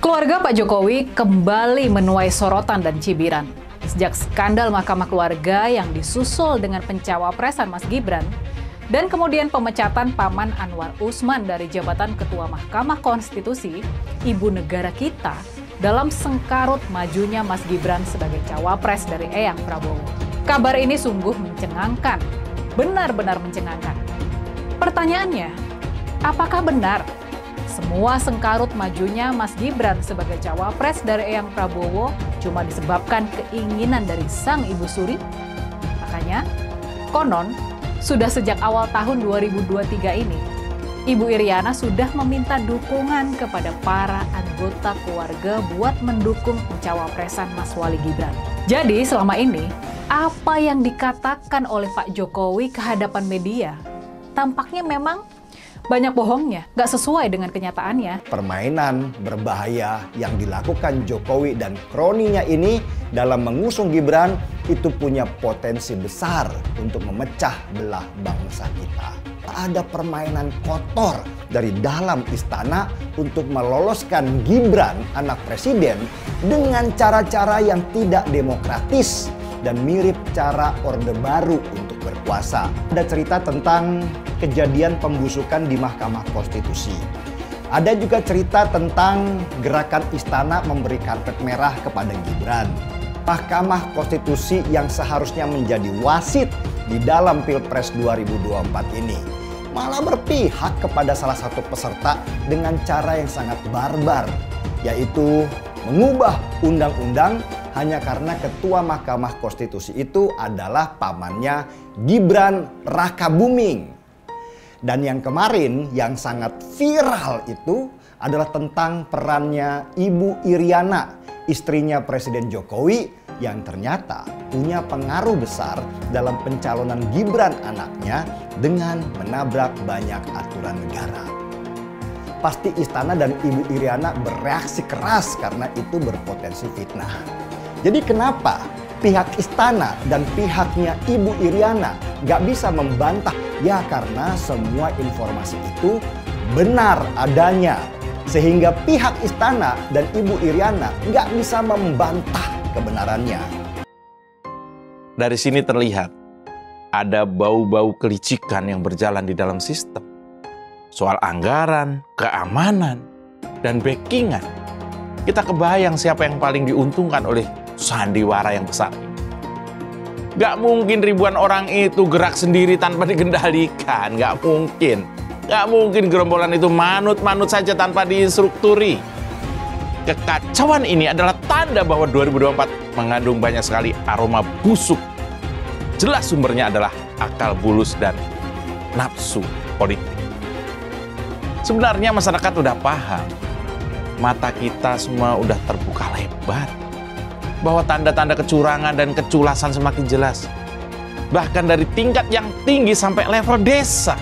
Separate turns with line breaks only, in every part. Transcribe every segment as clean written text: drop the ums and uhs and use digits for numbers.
Keluarga Pak Jokowi kembali menuai sorotan dan cibiran. Sejak skandal Mahkamah Keluarga yang disusul dengan pencawapresan Mas Gibran, dan kemudian pemecatan Paman Anwar Usman dari jabatan Ketua Mahkamah Konstitusi, ibu negara kita, dalam sengkarut majunya Mas Gibran sebagai cawapres dari Eyang Prabowo. Kabar ini sungguh mencengangkan, benar-benar mencengangkan. Pertanyaannya, apakah benar semua sengkarut majunya Mas Gibran sebagai cawapres dari Eyang Prabowo cuma disebabkan keinginan dari sang ibu suri? Makanya, konon sudah sejak awal tahun 2023 ini, Ibu Iriana sudah meminta dukungan kepada para anggota keluarga buat mendukung pencawapresan Mas Wali Gibran. Jadi selama ini, apa yang dikatakan oleh Pak Jokowi ke hadapan media tampaknya memang banyak bohongnya, nggak sesuai dengan kenyataannya.
Permainan berbahaya yang dilakukan Jokowi dan kroninya ini dalam mengusung Gibran itu punya potensi besar untuk memecah belah bangsa kita. Ada permainan kotor dari dalam istana untuk meloloskan Gibran, anak presiden, dengan cara-cara yang tidak demokratis dan mirip cara Orde Baru untuk berkuasa. Ada cerita tentang kejadian pembusukan di Mahkamah Konstitusi. Ada juga cerita tentang gerakan istana memberi karpet merah kepada Gibran. Mahkamah Konstitusi yang seharusnya menjadi wasit di dalam Pilpres 2024 ini malah berpihak kepada salah satu peserta dengan cara yang sangat barbar, yaitu mengubah undang-undang hanya karena ketua Mahkamah Konstitusi itu adalah pamannya Gibran Rakabuming. Dan yang kemarin yang sangat viral itu adalah tentang perannya Ibu Iriana, istrinya Presiden Jokowi yang ternyata punya pengaruh besar dalam pencalonan Gibran anaknya dengan menabrak banyak aturan negara. Pasti istana dan Ibu Iriana bereaksi keras karena itu berpotensi fitnah. Jadi kenapa pihak istana dan pihaknya Ibu Iriana gak bisa membantah? Ya karena semua informasi itu benar adanya. Sehingga pihak istana dan Ibu Iriana gak bisa membantah kebenarannya.
Dari sini terlihat ada bau-bau kelicikan yang berjalan di dalam sistem. Soal anggaran, keamanan, dan backingan. Kita kebayang siapa yang paling diuntungkan oleh sandiwara yang besar. Gak mungkin ribuan orang itu gerak sendiri tanpa dikendalikan. Gak mungkin. Gak mungkin gerombolan itu manut-manut saja tanpa diinstrukturi. Kekacauan ini adalah tanda bahwa 2024 mengandung banyak sekali aroma busuk. Jelas sumbernya adalah akal bulus dan nafsu politik. Sebenarnya masyarakat udah paham. Mata kita semua udah terbuka lebar. Bahwa tanda-tanda kecurangan dan keculasan semakin jelas. Bahkan dari tingkat yang tinggi sampai level desa.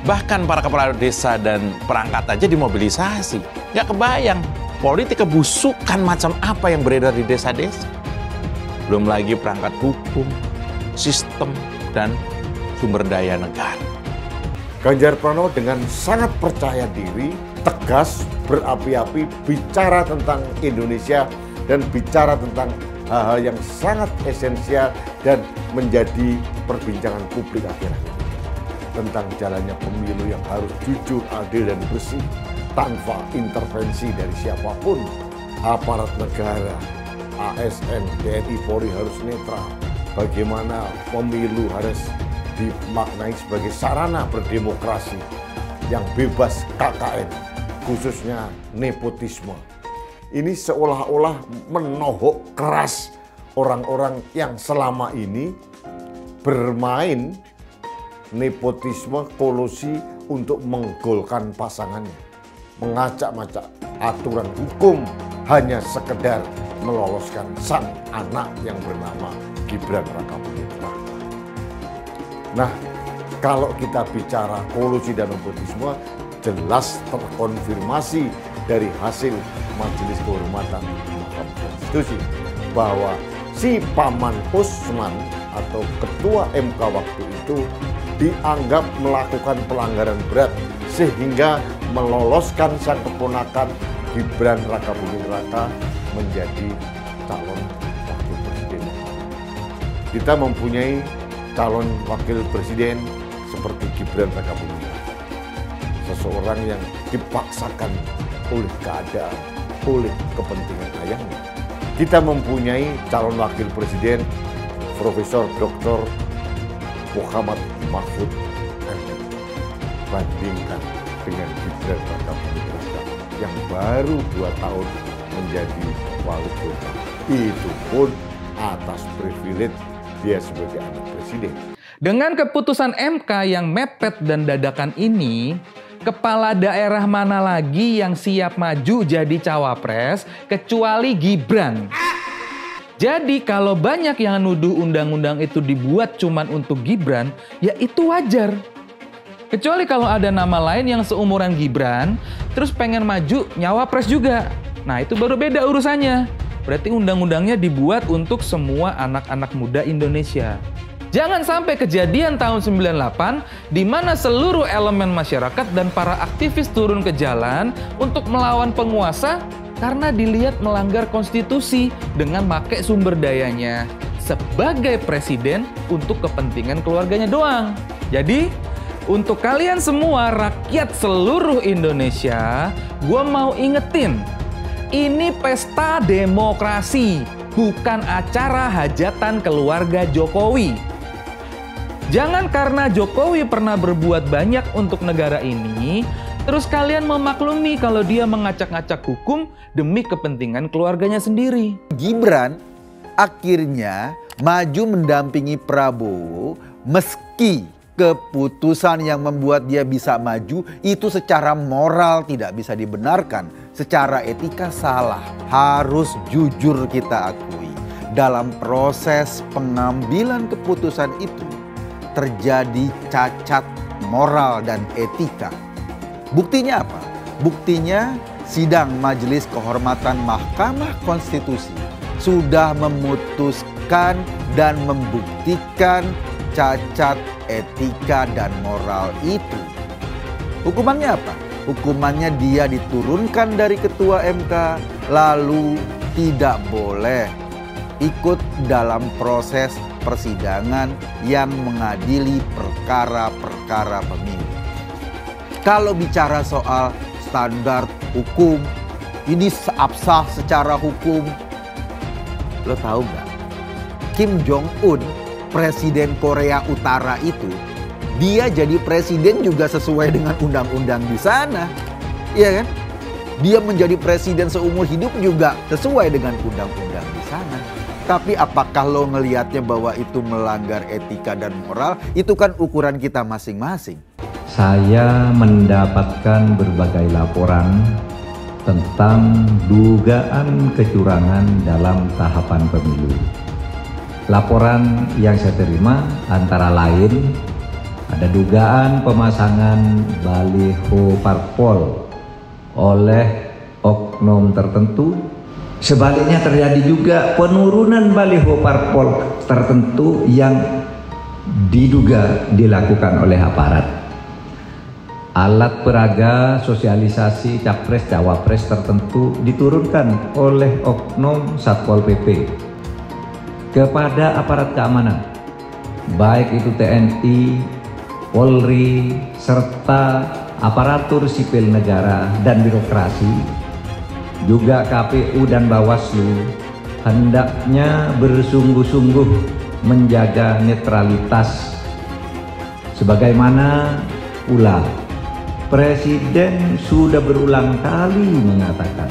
Bahkan para kepala desa dan perangkat aja dimobilisasi. Gak kebayang politik kebusukan macam apa yang beredar di desa-desa. Belum lagi perangkat hukum, sistem, dan sumber daya negara.
Ganjar Pranowo dengan sangat percaya diri, tegas, berapi-api, bicara tentang Indonesia dan bicara tentang hal-hal yang sangat esensial dan menjadi perbincangan publik akhir-akhir. Tentang jalannya pemilu yang harus jujur, adil, dan bersih tanpa intervensi dari siapapun. Aparat negara, ASN, TNI, Polri harus netral. Bagaimana pemilu harus dimaknai sebagai sarana berdemokrasi yang bebas KKN, khususnya nepotisme. Ini seolah-olah menohok keras orang-orang yang selama ini bermain nepotisme, kolusi untuk menggolkan pasangannya. Mengacak-ngacak aturan hukum hanya sekedar meloloskan sang anak yang bernama Gibran Rakabuming Raka. Nah, kalau kita bicara kolusi dan nepotisme, jelas terkonfirmasi dari hasil Majelis Kehormatan Mahkamah Konstitusi bahwa si Paman Usman atau Ketua MK waktu itu dianggap melakukan pelanggaran berat sehingga meloloskan sang keponakan Gibran Rakabuming Raka menjadi calon wakil presiden. Kita mempunyai calon wakil presiden seperti Gibran Rakabuming Raka, seseorang yang dipaksakan oleh keadaan, oleh kepentingan ayahnya. Kita mempunyai calon wakil presiden Profesor Dr. Muhammad Mahfud MD. Bandingkan dengan Gibran Rakabuming Raka yang baru 2 tahun menjadi wali kota. Itu pun atas privilege dia sebagai anak presiden.
Dengan keputusan MK yang mepet dan dadakan ini, kepala daerah mana lagi yang siap maju jadi cawapres kecuali Gibran? Jadi kalau banyak yang nuduh undang-undang itu dibuat cuman untuk Gibran, ya itu wajar. Kecuali kalau ada nama lain yang seumuran Gibran, terus pengen maju nyawapres juga. Nah itu baru beda urusannya. Berarti undang-undangnya dibuat untuk semua anak-anak muda Indonesia. Jangan sampai kejadian tahun 98 di mana seluruh elemen masyarakat dan para aktivis turun ke jalan untuk melawan penguasa karena dilihat melanggar konstitusi dengan pakai sumber dayanya sebagai presiden untuk kepentingan keluarganya doang. Jadi untuk kalian semua rakyat seluruh Indonesia, gue mau ingetin, ini pesta demokrasi, bukan acara hajatan keluarga Jokowi. Jangan karena Jokowi pernah berbuat banyak untuk negara ini, terus kalian memaklumi kalau dia mengacak-ngacak hukum demi kepentingan keluarganya sendiri.
Gibran akhirnya maju mendampingi Prabowo meski keputusan yang membuat dia bisa maju itu secara moral tidak bisa dibenarkan, secara etika salah. Harus jujur kita akui, dalam proses pengambilan keputusan itu terjadi cacat moral dan etika. Buktinya apa? Buktinya sidang Majelis Kehormatan Mahkamah Konstitusi sudah memutuskan dan membuktikan cacat etika dan moral itu. Hukumannya apa? Hukumannya dia diturunkan dari ketua MK, lalu tidak boleh ikut dalam proses persidangan yang mengadili perkara-perkara pemilu. Kalau bicara soal standar hukum, ini absah secara hukum. Lo tahu nggak? Kim Jong-un, Presiden Korea Utara itu, dia jadi presiden juga sesuai dengan undang-undang di sana. Iya kan? Dia menjadi presiden seumur hidup juga sesuai dengan undang-undang di sana. Tapi apakah lo ngelihatnya bahwa itu melanggar etika dan moral? Itu kan ukuran kita masing-masing.
Saya mendapatkan berbagai laporan tentang dugaan kecurangan dalam tahapan pemilu. Laporan yang saya terima antara lain ada dugaan pemasangan baliho parpol oleh oknum tertentu. Sebaliknya terjadi juga penurunan baliho parpol tertentu yang diduga dilakukan oleh aparat. Alat peraga sosialisasi capres-cawapres tertentu diturunkan oleh oknum Satpol PP kepada aparat keamanan, baik itu TNI, Polri, serta aparatur sipil negara dan birokrasi, juga KPU dan Bawaslu, hendaknya bersungguh-sungguh menjaga netralitas. Sebagaimana pula Presiden sudah berulang kali mengatakan,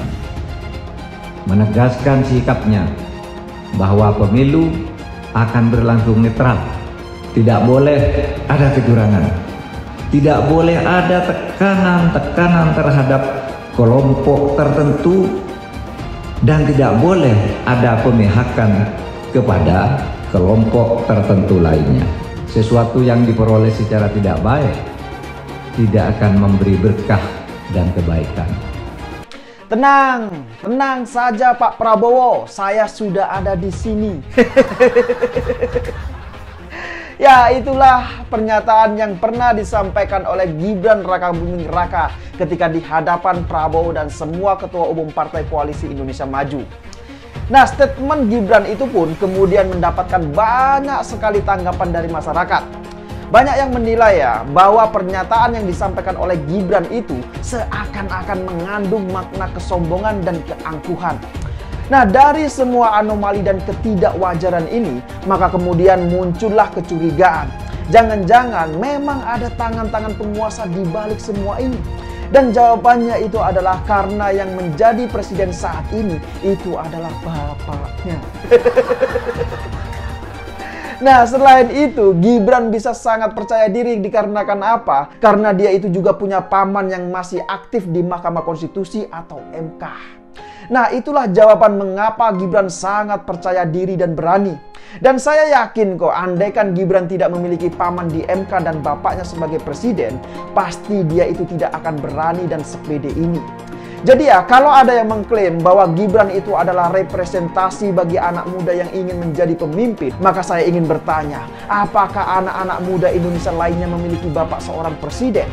menegaskan sikapnya bahwa pemilu akan berlangsung netral. Tidak boleh ada kecurangan. Tidak boleh ada tekanan-tekanan terhadap kelompok tertentu. Dan tidak boleh ada pemihakan kepada kelompok tertentu lainnya. Sesuatu yang diperoleh secara tidak baik tidak akan memberi berkah dan kebaikan.
Tenang, tenang saja Pak Prabowo, saya sudah ada di sini. Ya, itulah pernyataan yang pernah disampaikan oleh Gibran Rakabuming Raka ketika di hadapan Prabowo dan semua ketua umum Partai Koalisi Indonesia Maju. Nah, statement Gibran itu pun kemudian mendapatkan banyak sekali tanggapan dari masyarakat. Banyak yang menilai ya bahwa pernyataan yang disampaikan oleh Gibran itu seakan-akan mengandung makna kesombongan dan keangkuhan. Nah, dari semua anomali dan ketidakwajaran ini, maka kemudian muncullah kecurigaan. Jangan-jangan memang ada tangan-tangan penguasa di balik semua ini. Dan jawabannya itu adalah karena yang menjadi presiden saat ini itu adalah bapaknya. Nah, selain itu, Gibran bisa sangat percaya diri dikarenakan apa? Karena dia itu juga punya paman yang masih aktif di Mahkamah Konstitusi atau MK. Nah, itulah jawaban mengapa Gibran sangat percaya diri dan berani. Dan saya yakin kok, andaikan Gibran tidak memiliki paman di MK dan bapaknya sebagai presiden, pasti dia itu tidak akan berani dan sepede ini. Jadi ya, kalau ada yang mengklaim bahwa Gibran itu adalah representasi bagi anak muda yang ingin menjadi pemimpin, maka saya ingin bertanya, apakah anak-anak muda Indonesia lainnya memiliki bapak seorang presiden?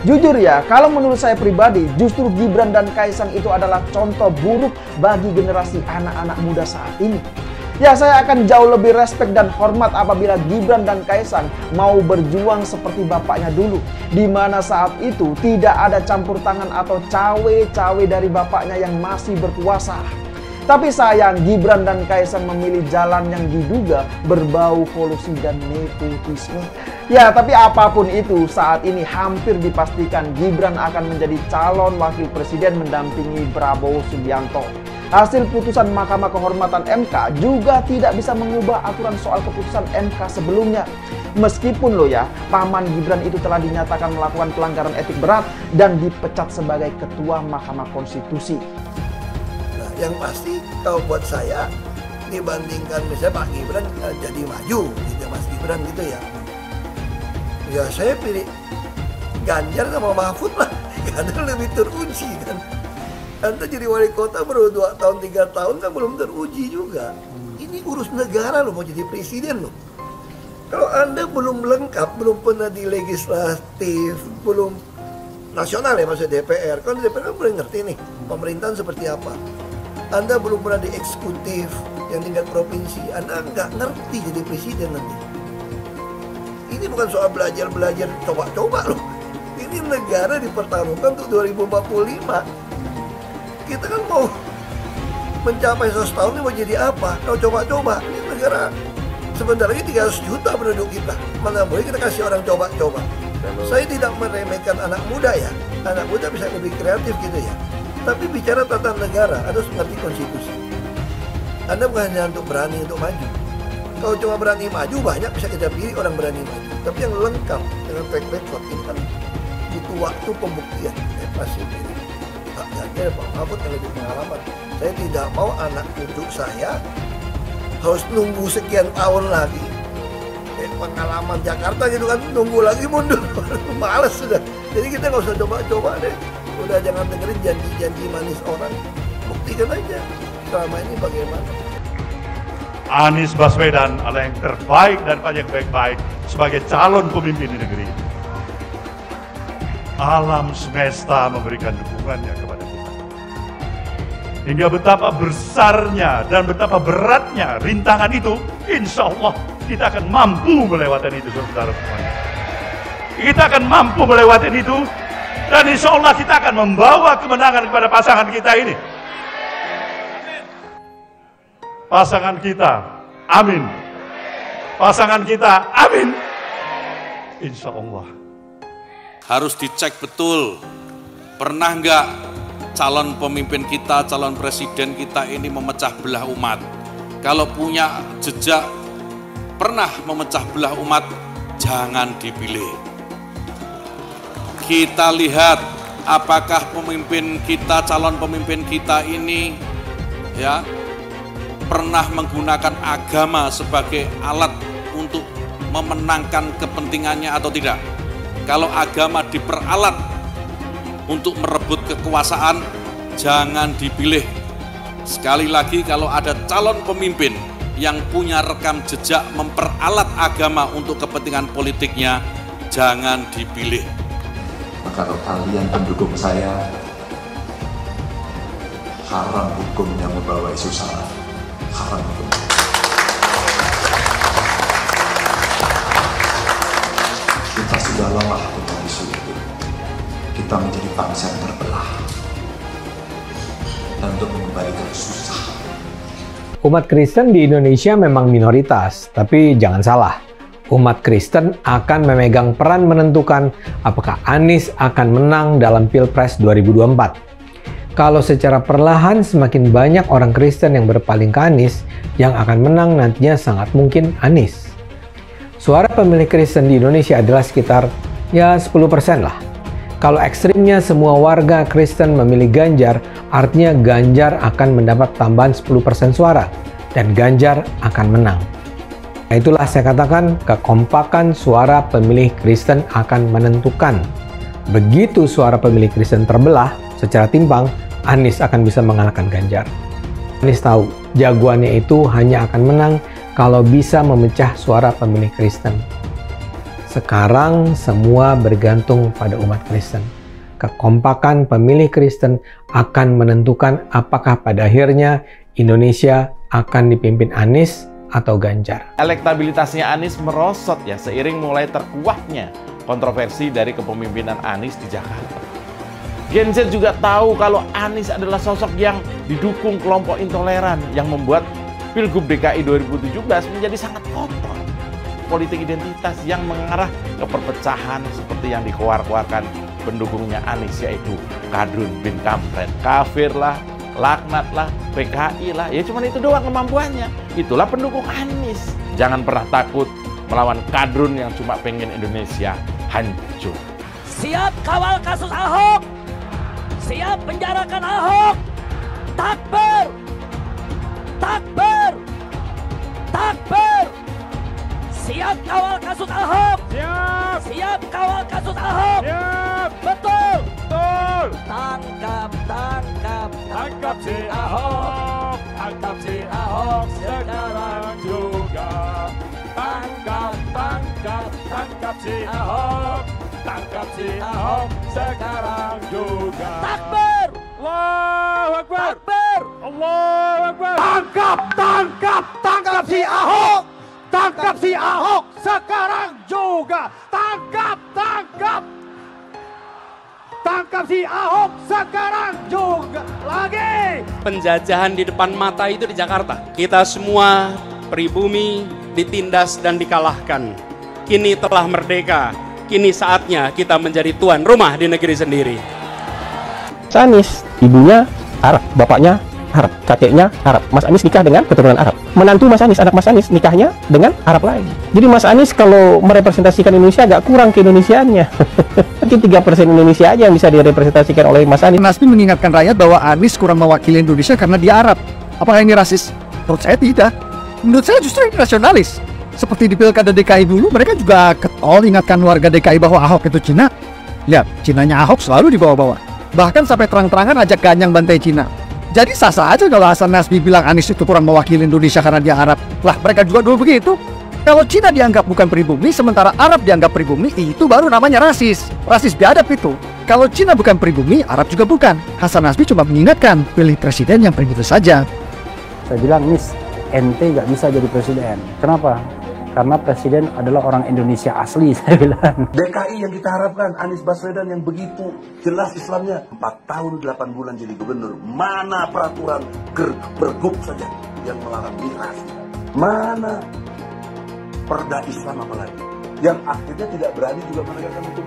Jujur ya, kalau menurut saya pribadi, justru Gibran dan Kaisang itu adalah contoh buruk bagi generasi anak-anak muda saat ini. Ya, saya akan jauh lebih respek dan hormat apabila Gibran dan Kaisang mau berjuang seperti bapaknya dulu, di mana saat itu tidak ada campur tangan atau cawe-cawe dari bapaknya yang masih berkuasa. Tapi sayang, Gibran dan Kaisang memilih jalan yang diduga berbau kolusi dan nepotisme. Ya, tapi apapun itu, saat ini hampir dipastikan Gibran akan menjadi calon wakil presiden mendampingi Prabowo Subianto. Hasil putusan Mahkamah Kehormatan MK juga tidak bisa mengubah aturan soal keputusan MK sebelumnya. Meskipun loh ya, paman Gibran itu telah dinyatakan melakukan pelanggaran etik berat dan dipecat sebagai ketua Mahkamah Konstitusi.
Nah, yang pasti kalau buat saya, dibandingkan misalnya Pak Gibran jadi maju gitu, Mas Gibran gitu ya. Ya saya pilih Ganjar sama Mahfud lah, karena lebih teruji kan. Anda jadi wali kota baru 2 tahun, 3 tahun kan belum teruji juga. Ini urus negara loh, mau jadi presiden loh. Kalau Anda belum lengkap, belum pernah di legislatif, belum nasional ya maksudnya DPR. Kalau DPR kan belum ngerti nih pemerintahan seperti apa. Anda belum pernah di eksekutif yang tingkat provinsi, Anda nggak ngerti jadi presiden nanti. Ini bukan soal belajar-belajar coba-coba loh. Ini negara dipertaruhkan untuk 2045. Kita kan mau mencapai 100 tahun ini mau jadi apa? Kalau coba-coba, ini negara sebentar lagi 300 juta penduduk kita. Mana boleh kita kasih orang coba-coba. Saya tidak meremehkan anak muda ya. Anak muda bisa lebih kreatif gitu ya. Tapi bicara tata negara, harus mengerti konstitusi. Anda bukan hanya untuk berani untuk maju. Kalau cuma berani maju, banyak bisa kita pilih orang berani maju. Tapi yang lengkap dengan track record ini kan butuh waktu pembuktian. Pasti pilih Pak Ganjar, Pak Mahfud yang lebih pengalaman. Saya tidak mau anak cucu saya harus nunggu sekian tahun lagi. Pengalaman Jakarta gitu kan, nunggu lagi mundur. Males sudah. Jadi kita nggak usah coba-coba deh. Udah jangan dengerin janji-janji manis orang. Buktikan aja selama ini bagaimana.
Anies Baswedan adalah yang terbaik dan banyak baik-baik sebagai calon pemimpin di negeri ini. Alam semesta memberikan dukungannya kepada kita. Hingga betapa besarnya dan betapa beratnya rintangan itu, insya Allah kita akan mampu melewati itu, saudara semuanya. Kita akan mampu melewati itu, dan insya Allah kita akan membawa kemenangan kepada pasangan kita ini. Pasangan kita, amin. Pasangan kita, amin. Insya Allah.
Harus dicek betul, pernah nggak calon pemimpin kita, calon presiden kita ini memecah belah umat. Kalau punya jejak pernah memecah belah umat, jangan dipilih. Kita lihat apakah pemimpin kita, calon pemimpin kita ini ya pernah menggunakan agama sebagai alat untuk memenangkan kepentingannya atau tidak. Kalau agama diperalat untuk merebut kekuasaan, jangan dipilih. Sekali lagi, kalau ada calon pemimpin yang punya rekam jejak memperalat agama untuk kepentingan politiknya, jangan dipilih.
Maka kalau kalian pendukung saya, haram hukum yang membawa isu sara, haram hukum. Kita sudah lelah dengan isu itu. Kita menjadi bangsa yang terbelah. Dan untuk mengembalikan susah.
Umat Kristen di Indonesia memang minoritas, tapi jangan salah. Umat Kristen akan memegang peran menentukan apakah Anies akan menang dalam Pilpres 2024. Kalau secara perlahan semakin banyak orang Kristen yang berpaling ke Anies, yang akan menang nantinya sangat mungkin Anies. Suara pemilih Kristen di Indonesia adalah sekitar 10% lah. Kalau ekstrimnya semua warga Kristen memilih Ganjar, artinya Ganjar akan mendapat tambahan 10% suara dan Ganjar akan menang. Nah, itulah saya katakan kekompakan suara pemilih Kristen akan menentukan. Begitu suara pemilih Kristen terbelah secara timpang, Anies akan bisa mengalahkan Ganjar. Anies tahu jagoannya itu hanya akan menang kalau bisa memecah suara pemilih Kristen. Sekarang semua bergantung pada umat Kristen. Kekompakan pemilih Kristen akan menentukan apakah pada akhirnya Indonesia akan dipimpin Anies atau Ganjar.
Elektabilitasnya Anies merosot ya seiring mulai terkuaknya kontroversi dari kepemimpinan Anies di Jakarta. Gen Z juga tahu kalau Anies adalah sosok yang didukung kelompok intoleran yang membuat Pilgub DKI 2017 menjadi sangat kotor. Politik identitas yang mengarah ke perpecahan seperti yang dikeluarkan pendukungnya Anies, yaitu Kadrun bin Kampret, kafir lah, laknat lah, PKI lah, ya cuma itu doang kemampuannya. Itulah pendukung Anies. Jangan pernah takut melawan Kadrun yang cuma pengen Indonesia hancur.
Siap kawal kasus Ahok, siap penjarakan Ahok. Takbir, takbir, takbir. Siap kawal kasus Ahok. Siap. Siap kawal kasus Ahok. Siap. Betul. Betul. Tangkap, tangkap, tangkap si Ahok. Tangkap si Ahok sekarang juga. Tangkap, tangkap, tangkap si Ahok. Tangkap si Ahok sekarang juga. Takbir. Allahu Akbar. Takbir. Allahu Akbar. Tangkap, tangkap, tangkap si Ahok. Tangkap si Ahok sekarang juga. Tangkap, tangkap. Tangkap si Ahok sekarang juga. Lagi.
Penjajahan di depan mata itu di Jakarta. Kita semua pribumi ditindas dan dikalahkan. Kini telah merdeka. Kini saatnya kita menjadi tuan rumah di negeri sendiri.
Anies, ibunya Arab, bapaknya Arab, kakeknya Arab. Mas Anies nikah dengan keturunan Arab. Menantu Mas Anies, anak Mas Anies nikahnya dengan Arab lagi. Jadi Mas Anies kalau merepresentasikan Indonesia agak kurang keindonesiaannya. Mungkin 3% Indonesia aja yang bisa direpresentasikan oleh Mas Anies.
Nasdem mengingatkan rakyat bahwa Anies kurang mewakili Indonesia karena dia Arab. Apakah ini rasis? Menurut saya tidak. Menurut saya justru ini nasionalis. Seperti di Pilkada DKI dulu, mereka juga ketol ingatkan warga DKI bahwa Ahok itu Cina. Lihat, Cinanya Ahok selalu dibawa-bawa. Bahkan sampai terang-terangan ajak ganyang bantai Cina. Jadi sah-sah aja kalau Hasan Nasbi bilang Anies itu kurang mewakili Indonesia karena dia Arab. Lah, mereka juga dulu begitu. Kalau Cina dianggap bukan pribumi, sementara Arab dianggap pribumi, itu baru namanya rasis. Rasis biadab itu. Kalau Cina bukan pribumi, Arab juga bukan. Hasan Nasbi cuma mengingatkan, pilih presiden yang pribumi saja.
Saya bilang, Nis, ente nggak bisa jadi presiden. Kenapa? Karena presiden adalah orang Indonesia asli, saya bilang.
DKI yang kita harapkan, Anies Baswedan yang begitu jelas Islamnya. 4 tahun 8 bulan jadi gubernur. Mana peraturan pergub saja yang melarang miras? Mana perda Islam apalagi? Yang akhirnya tidak berani juga menegakkan hukum.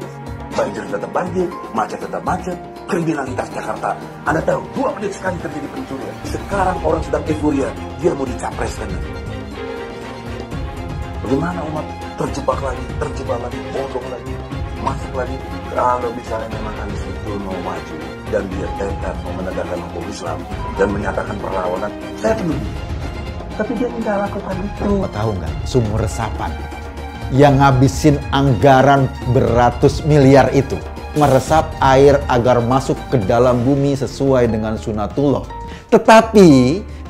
Banjir tetap banjir, macet tetap macet, kriminalitas Jakarta. Anda tahu, 2 menit sekali terjadi pencurian. Sekarang orang sedang euforia, dia mau dicapreskan. Bagaimana umat terjebak lagi, bodoh lagi, masuk lagi. Kalau misalnya memang Anies itu mau maju dan dia tekad mau menegakkan hukum Islam dan menyatakan perlawanan, saya penuh. Tapi dia tidak lakukan itu.
Tahu nggak, sumur resapan yang ngabisin anggaran beratus miliar itu meresap air agar masuk ke dalam bumi sesuai dengan sunatullah. Tetapi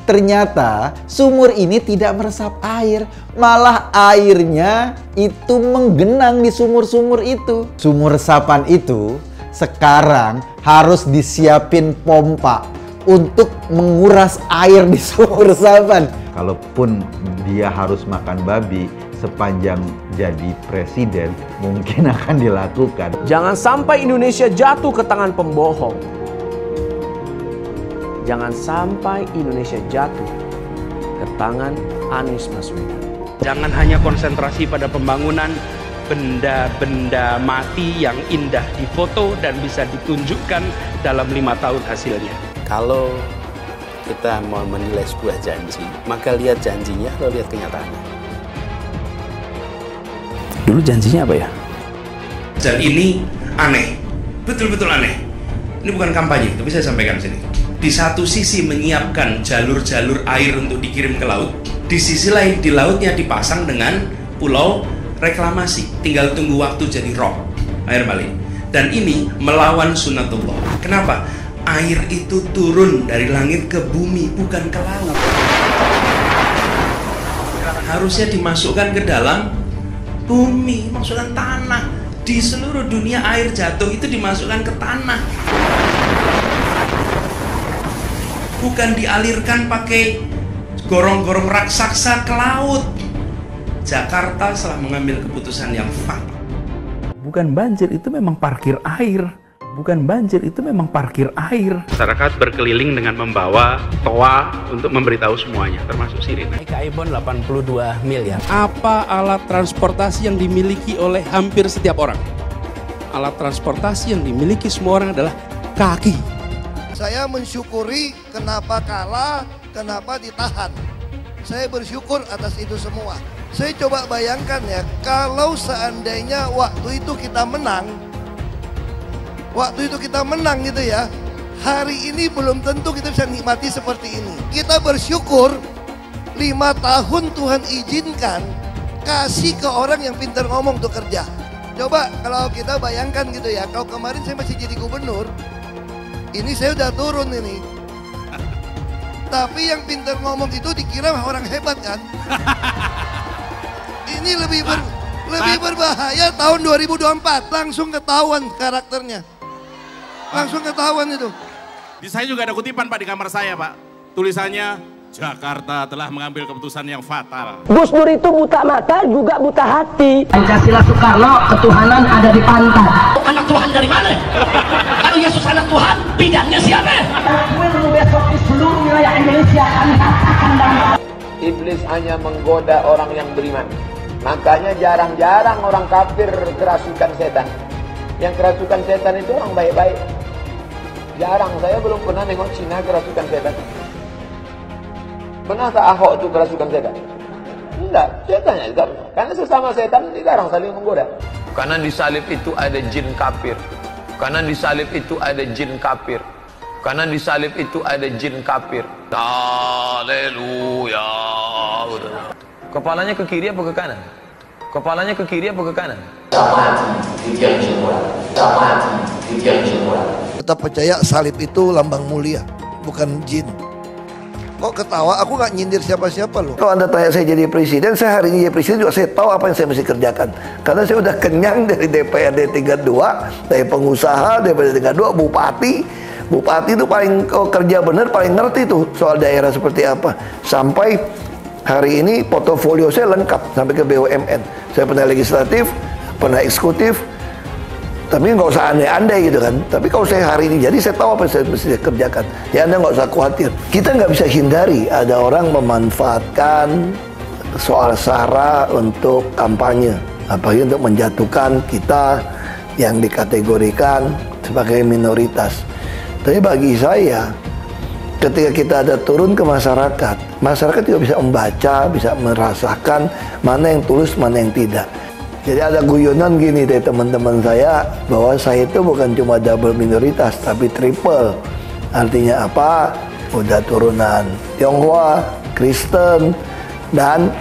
Ternyata sumur ini tidak meresap air, malah airnya itu menggenang di sumur-sumur itu. Sumur resapan itu sekarang harus disiapin pompa untuk menguras air di sumur resapan. Kalaupun dia harus makan babi sepanjang jadi presiden, mungkin akan dilakukan.
Jangan sampai Indonesia jatuh ke tangan pembohong. Jangan sampai Indonesia jatuh ke tangan Anies Baswedan.
Jangan hanya konsentrasi pada pembangunan benda-benda mati yang indah difoto dan bisa ditunjukkan dalam 5 tahun hasilnya.
Kalau kita mau menilai sebuah janji, maka lihat janjinya atau lihat kenyataannya. Dulu janjinya apa ya?
Dan ini aneh, betul-betul aneh. Ini bukan kampanye, tapi saya sampaikan di sini. Di satu sisi menyiapkan jalur-jalur air untuk dikirim ke laut, di sisi lain di lautnya dipasang dengan pulau reklamasi, tinggal tunggu waktu jadi rob, air balik. Dan ini melawan sunnatullah. Kenapa? Air itu turun dari langit ke bumi, bukan ke laut. Harusnya dimasukkan ke dalam bumi, masukkan tanah. Di seluruh dunia air jatuh itu dimasukkan ke tanah, bukan dialirkan pakai gorong-gorong raksasa ke laut. Jakarta telah mengambil keputusan yang fatal.
Bukan banjir, itu memang parkir air. Bukan banjir, itu memang parkir air.
Masyarakat berkeliling dengan membawa toa untuk memberitahu semuanya, termasuk sirine.
Ibon 82 miliar.
Apa alat transportasi yang dimiliki oleh hampir setiap orang? Alat transportasi yang dimiliki semua orang adalah kaki.
Saya mensyukuri kenapa kalah, kenapa ditahan. Saya bersyukur atas itu semua. Saya coba bayangkan ya, kalau seandainya waktu itu kita menang, gitu ya, hari ini belum tentu kita bisa nikmati seperti ini. Kita bersyukur 5 tahun Tuhan izinkan kasih ke orang yang pintar ngomong untuk kerja. Coba kalau kita bayangkan gitu ya, kalau kemarin saya masih jadi gubernur, ini saya udah turun ini. Tapi yang pintar ngomong itu dikira orang hebat kan? Ini lebih berbahaya tahun 2024. Langsung ketahuan karakternya. Langsung ketahuan itu.
Di saya juga ada kutipan Pak di kamar saya Pak. Tulisannya, Jakarta telah mengambil keputusan yang fatal.
Gus Dur itu buta mata juga buta hati.
Pancasila Soekarno, ketuhanan ada di pantat.
Anak Tuhan dari mana? Kalau Yesus anak Tuhan, bidangnya siapa?
Besok di seluruh wilayah Indonesia kami katakan dan
Iblis hanya menggoda orang yang beriman. Makanya jarang-jarang orang kafir kerasukan setan. Yang kerasukan setan itu orang baik-baik. Jarang, saya belum pernah nengok Cina kerasukan setan. Pernah tak Ahok itu kerasukan setan? Enggak, setannya juga. Karena sesama setan dilarang saling menggoda.
Karena di salib itu ada jin kafir. Karena di salib itu ada jin kafir. Karena di salib itu ada jin kafir. Haleluya. Kepalanya ke kiri apa ke kanan? Kepalanya ke kiri apa ke kanan?
Tetap percaya salib itu lambang mulia, bukan jin. Kok ketawa? Aku nggak nyindir siapa-siapa loh. Kalau Anda tanya saya jadi presiden, saya hari ini jadi presiden juga saya tahu apa yang saya mesti kerjakan. Karena saya udah kenyang dari DPRD tingkat 2, dari pengusaha, DPRD tingkat 2, bupati. Bupati itu paling kerja benar, paling ngerti tuh soal daerah seperti apa. Sampai hari ini portofolio saya lengkap sampai ke BUMN. Saya pernah legislatif, pernah eksekutif, tapi nggak usah andai-andai gitu kan. Tapi kalau saya hari ini jadi saya tahu apa yang saya mesti kerjakan. Ya Anda nggak usah khawatir. Kita nggak bisa hindari ada orang memanfaatkan soal SARA untuk kampanye, apalagi untuk menjatuhkan kita yang dikategorikan sebagai minoritas. Tapi bagi saya, ketika kita ada turun ke masyarakat, masyarakat juga bisa membaca, bisa merasakan mana yang tulus, mana yang tidak. Jadi ada guyonan gini dari teman-teman saya, bahwa saya itu bukan cuma double minoritas, tapi triple. Artinya apa? Udah turunan Tionghoa, Kristen, dan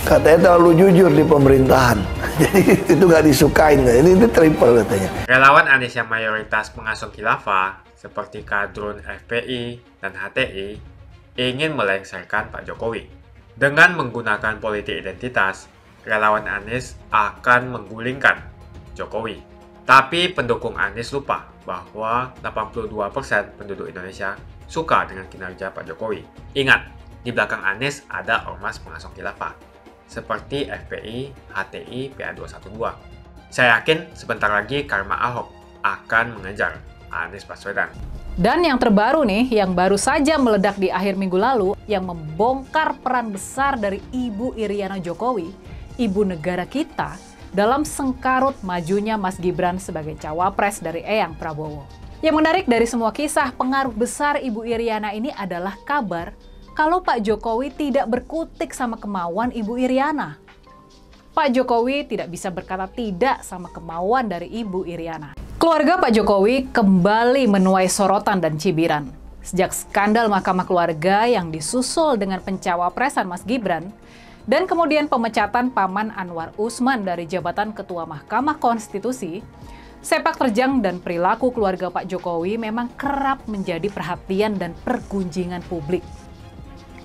katanya terlalu jujur di pemerintahan. Jadi itu gak disukain. Ini triple katanya.
Relawan Anies yang mayoritas pengasuh khilafah, seperti kadrun FPI dan HTI,
ingin melengsarkan Pak Jokowi. Dengan menggunakan politik identitas, relawan Anies akan menggulingkan Jokowi. Tapi pendukung Anies lupa bahwa 82% penduduk Indonesia suka dengan kinerja Pak Jokowi. Ingat, di belakang Anies ada ormas pengasuh khilafah, seperti FPI, HTI, PA212. Saya yakin sebentar lagi karma Ahok akan mengejar Anies Baswedan.
Dan yang terbaru nih, yang baru saja meledak di akhir minggu lalu, yang membongkar peran besar dari Ibu Iriana Jokowi, ibu negara kita, dalam sengkarut majunya Mas Gibran sebagai cawapres dari Eyang Prabowo. Yang menarik dari semua kisah pengaruh besar Ibu Iriana ini adalah kabar kalau Pak Jokowi tidak berkutik sama kemauan Ibu Iriana. Pak Jokowi tidak bisa berkata tidak sama kemauan dari Ibu Iriana. Keluarga Pak Jokowi kembali menuai sorotan dan cibiran. Sejak skandal Mahkamah Keluarga yang disusul dengan pencawapresan Mas Gibran, dan kemudian pemecatan Paman Anwar Usman dari jabatan Ketua Mahkamah Konstitusi, sepak terjang dan perilaku keluarga Pak Jokowi memang kerap menjadi perhatian dan pergunjingan publik.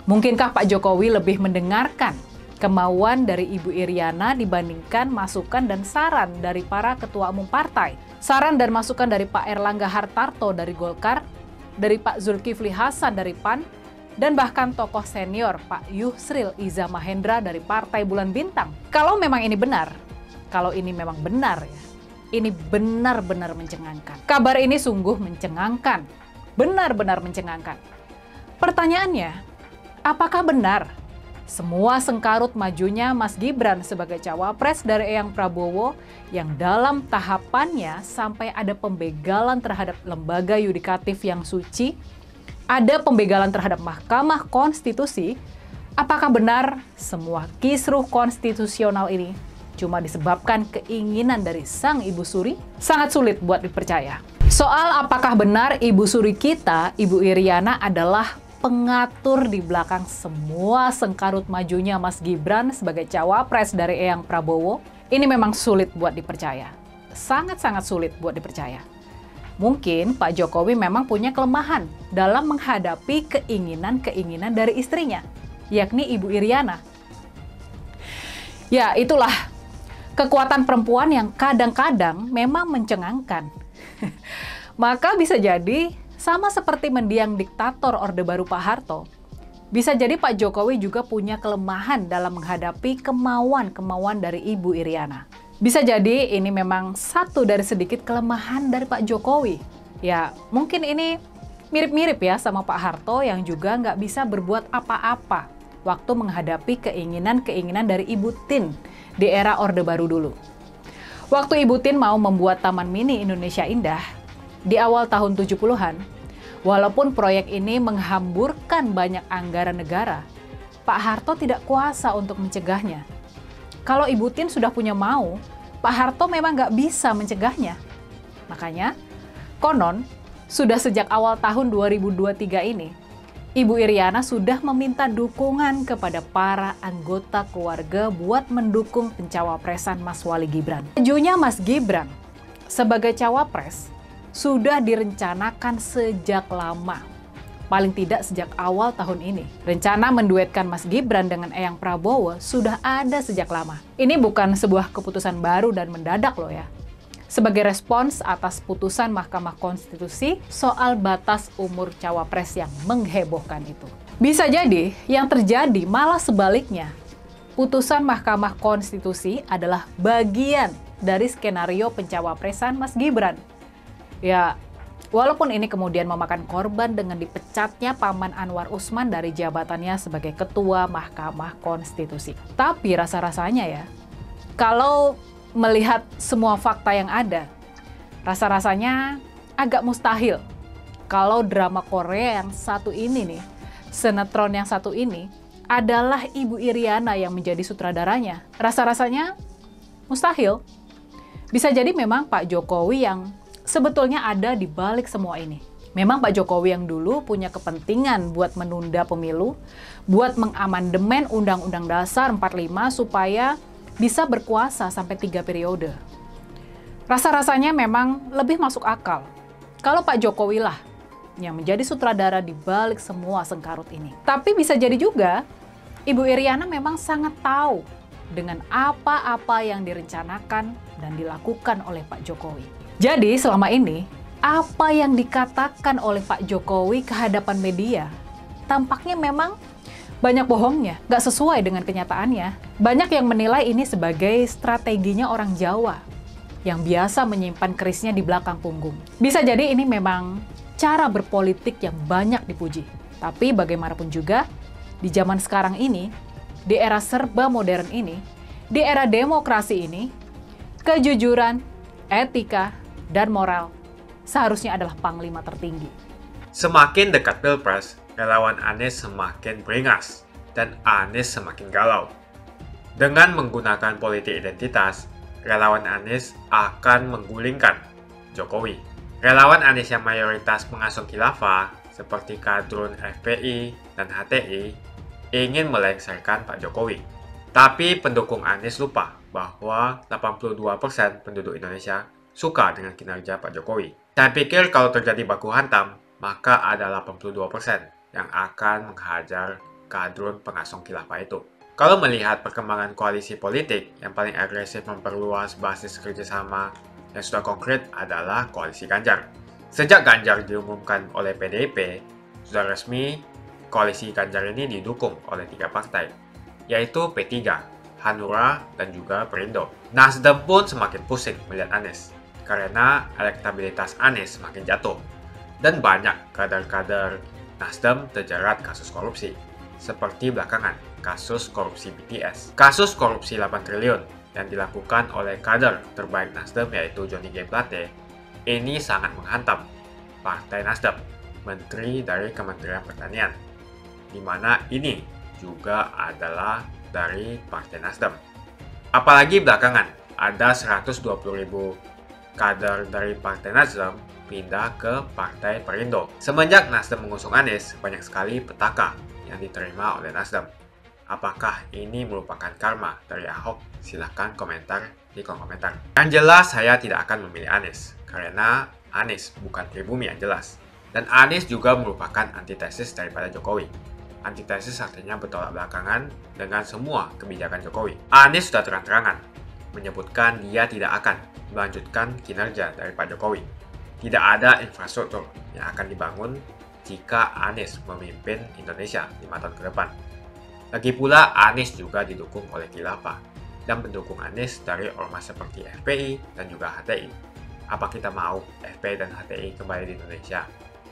Mungkinkah Pak Jokowi lebih mendengarkan kemauan dari Ibu Iriana dibandingkan masukan dan saran dari para ketua umum partai? Saran dan masukan dari Pak Erlangga Hartarto dari Golkar, dari Pak Zulkifli Hasan dari PAN, dan bahkan tokoh senior Pak Yusril Iza Mahendra dari Partai Bulan Bintang. Kalau memang ini benar, kalau ini memang benar ya, ini benar-benar mencengangkan. Kabar ini sungguh mencengangkan, benar-benar mencengangkan. Pertanyaannya, apakah benar semua sengkarut majunya Mas Gibran sebagai cawapres dari Eyang Prabowo yang dalam tahapannya sampai ada pembegalan terhadap lembaga yudikatif yang suci, ada pembegalan terhadap Mahkamah Konstitusi, apakah benar semua kisruh konstitusional ini cuma disebabkan keinginan dari sang Ibu Suri? Sangat sulit buat dipercaya. Soal apakah benar Ibu Suri kita, Ibu Iriana adalah pengatur di belakang semua sengkarut majunya Mas Gibran sebagai cawapres dari Eyang Prabowo, ini memang sulit buat dipercaya. Sangat-sangat sulit buat dipercaya. Mungkin Pak Jokowi memang punya kelemahan dalam menghadapi keinginan-keinginan dari istrinya, yakni Ibu Iriana. Ya, itulah kekuatan perempuan yang kadang-kadang memang mencengangkan. Maka bisa jadi sama seperti mendiang diktator Orde Baru Pak Harto, bisa jadi Pak Jokowi juga punya kelemahan dalam menghadapi kemauan-kemauan dari Ibu Iriana. Bisa jadi ini memang satu dari sedikit kelemahan dari Pak Jokowi. Ya, mungkin ini mirip-mirip ya sama Pak Harto yang juga nggak bisa berbuat apa-apa waktu menghadapi keinginan-keinginan dari Ibu Tien di era Orde Baru dulu. Waktu Ibu Tien mau membuat Taman Mini Indonesia Indah, di awal tahun 70-an, walaupun proyek ini menghamburkan banyak anggaran negara, Pak Harto tidak kuasa untuk mencegahnya. Kalau Ibu Tien sudah punya mau, Pak Harto memang nggak bisa mencegahnya. Makanya, konon, sudah sejak awal tahun 2023 ini, Ibu Iriana sudah meminta dukungan kepada para anggota keluarga buat mendukung pencawapresan Mas Wali Gibran. Majunya Mas Gibran sebagai cawapres sudah direncanakan sejak lama, paling tidak sejak awal tahun ini. Rencana menduetkan Mas Gibran dengan Eyang Prabowo sudah ada sejak lama. Ini bukan sebuah keputusan baru dan mendadak loh ya. Sebagai respons atas putusan Mahkamah Konstitusi soal batas umur cawapres yang menghebohkan itu. Bisa jadi yang terjadi malah sebaliknya. Putusan Mahkamah Konstitusi adalah bagian dari skenario pencawapresan Mas Gibran. Ya, walaupun ini kemudian memakan korban dengan dipecatnya Paman Anwar Usman dari jabatannya sebagai Ketua Mahkamah Konstitusi. Tapi rasa-rasanya ya, kalau melihat semua fakta yang ada, rasa-rasanya agak mustahil kalau drama Korea yang satu ini nih, sinetron yang satu ini, adalah Ibu Iriana yang menjadi sutradaranya. Rasa-rasanya mustahil. Bisa jadi memang Pak Jokowi yang sebetulnya ada di balik semua ini. Memang Pak Jokowi yang dulu punya kepentingan buat menunda pemilu, buat mengamandemen Undang-Undang Dasar 45 supaya bisa berkuasa sampai 3 periode. Rasa-rasanya memang lebih masuk akal kalau Pak Jokowi lah yang menjadi sutradara di balik semua sengkarut ini. Tapi bisa jadi juga, Ibu Iriana memang sangat tahu dengan apa-apa yang direncanakan dan dilakukan oleh Pak Jokowi. Jadi selama ini, apa yang dikatakan oleh Pak Jokowi ke hadapan media, tampaknya memang banyak bohongnya, nggak sesuai dengan kenyataannya. Banyak yang menilai ini sebagai strateginya orang Jawa yang biasa menyimpan kerisnya di belakang punggung. Bisa jadi ini memang cara berpolitik yang banyak dipuji. Tapi bagaimanapun juga, di zaman sekarang ini, di era serba modern ini, di era demokrasi ini, kejujuran, etika, dan moral seharusnya adalah panglima tertinggi.
Semakin dekat Pilpres, relawan Anies semakin beringas dan Anies semakin galau. Dengan menggunakan politik identitas, relawan Anies akan menggulingkan Jokowi. Relawan Anies yang mayoritas pengasuh khilafah seperti kadrun FPI dan HTI ingin melengsarkan Pak Jokowi. Tapi pendukung Anies lupa bahwa 82% penduduk Indonesia suka dengan kinerja Pak Jokowi. Saya pikir kalau terjadi baku hantam, maka ada 82% yang akan menghajar kadrun pengasuh khilafah itu. Kalau melihat perkembangan koalisi politik yang paling agresif memperluas basis kerjasama yang sudah konkret adalah koalisi Ganjar. Sejak Ganjar diumumkan oleh PDIP, sudah resmi koalisi Ganjar ini didukung oleh 3 partai, yaitu P3, Hanura, dan juga Perindo. Nasdem pun semakin pusing melihat Anies, karena elektabilitas Anies semakin jatuh, dan banyak kader-kader Nasdem terjerat kasus korupsi, seperti belakangan kasus korupsi BTS. Kasus korupsi 8 triliun yang dilakukan oleh kader terbaik Nasdem yaitu Johnny G. Plate, ini sangat menghantam Partai Nasdem, Menteri dari Kementerian Pertanian, di mana ini juga adalah dari Partai Nasdem. Apalagi belakangan ada 120.000 kader dari Partai Nasdem pindah ke Partai Perindo. Semenjak Nasdem mengusung Anies, banyak sekali petaka yang diterima oleh Nasdem. Apakah ini merupakan karma dari Ahok? Silahkan komentar di kolom komentar. Yang jelas saya tidak akan memilih Anies, karena Anies bukan pribumi yang jelas. Dan Anies juga merupakan antitesis daripada Jokowi. Antitesis artinya bertolak belakangan dengan semua kebijakan Jokowi. Anies sudah terang-terangan menyebutkan dia tidak akan melanjutkan kinerja dari Pak Jokowi. Tidak ada infrastruktur yang akan dibangun jika Anies memimpin Indonesia 5 tahun ke depan. Lagi pula Anies juga didukung oleh khilafah dan pendukung Anies dari ormas seperti FPI dan juga HTI. Apa kita mau FPI dan HTI kembali di Indonesia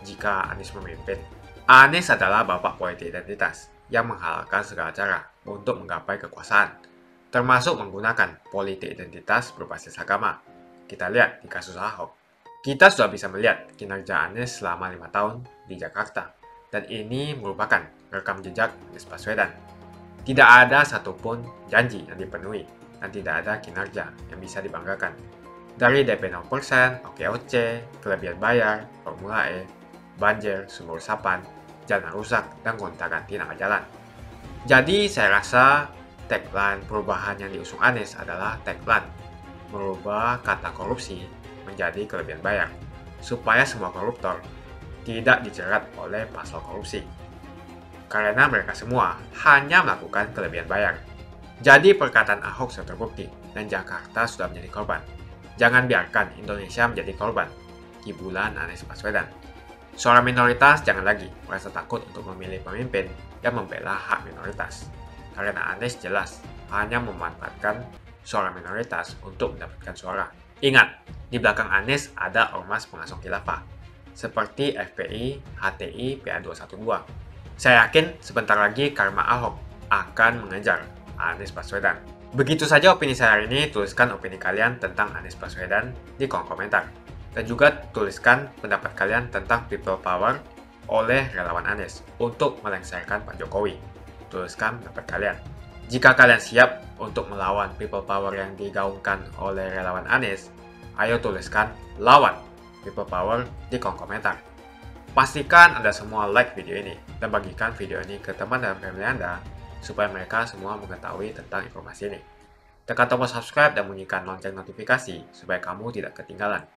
jika Anies memimpin? Anies adalah bapak politik identitas yang menghalalkan segala cara untuk menggapai kekuasaan, termasuk menggunakan politik identitas berbasis agama. Kita lihat di kasus Ahok. Kita sudah bisa melihat kinerja Anies selama 5 tahun di Jakarta, dan ini merupakan rekam jejak Anies Baswedan. Tidak ada satupun janji yang dipenuhi, dan tidak ada kinerja yang bisa dibanggakan. Dari DP 0%, OKOC, kelebihan bayar, Formula E, banjir, sumber resapan, jalan rusak, dan gonta-ganti nama jalan. Jadi saya rasa tagline perubahan yang diusung Anies adalah tagline merubah kata korupsi menjadi kelebihan bayar, supaya semua koruptor tidak dijerat oleh pasal korupsi. Karena mereka semua hanya melakukan kelebihan bayar. Jadi perkataan Ahok sudah terbukti dan Jakarta sudah menjadi korban. Jangan biarkan Indonesia menjadi korban kibulan Anies Baswedan. Suara minoritas jangan lagi merasa takut untuk memilih pemimpin yang membela hak minoritas. Karena Anies jelas hanya memanfaatkan suara minoritas untuk mendapatkan suara. Ingat, di belakang Anies ada ormas pengasuh khilafah, seperti FPI, HTI, PA212. Saya yakin sebentar lagi karma Ahok akan mengejar Anies Baswedan. Begitu saja opini saya hari ini. Tuliskan opini kalian tentang Anies Baswedan di kolom komentar. Dan juga tuliskan pendapat kalian tentang people power oleh relawan Anies untuk melengsarkan Pak Jokowi. Tuliskan pendapat kalian. Jika kalian siap untuk melawan people power yang digaungkan oleh relawan Anies, ayo tuliskan lawan people power di kolom komentar. Pastikan Anda semua like video ini dan bagikan video ini ke teman dan family Anda supaya mereka semua mengetahui tentang informasi ini. Tekan tombol subscribe dan bunyikan lonceng notifikasi supaya kamu tidak ketinggalan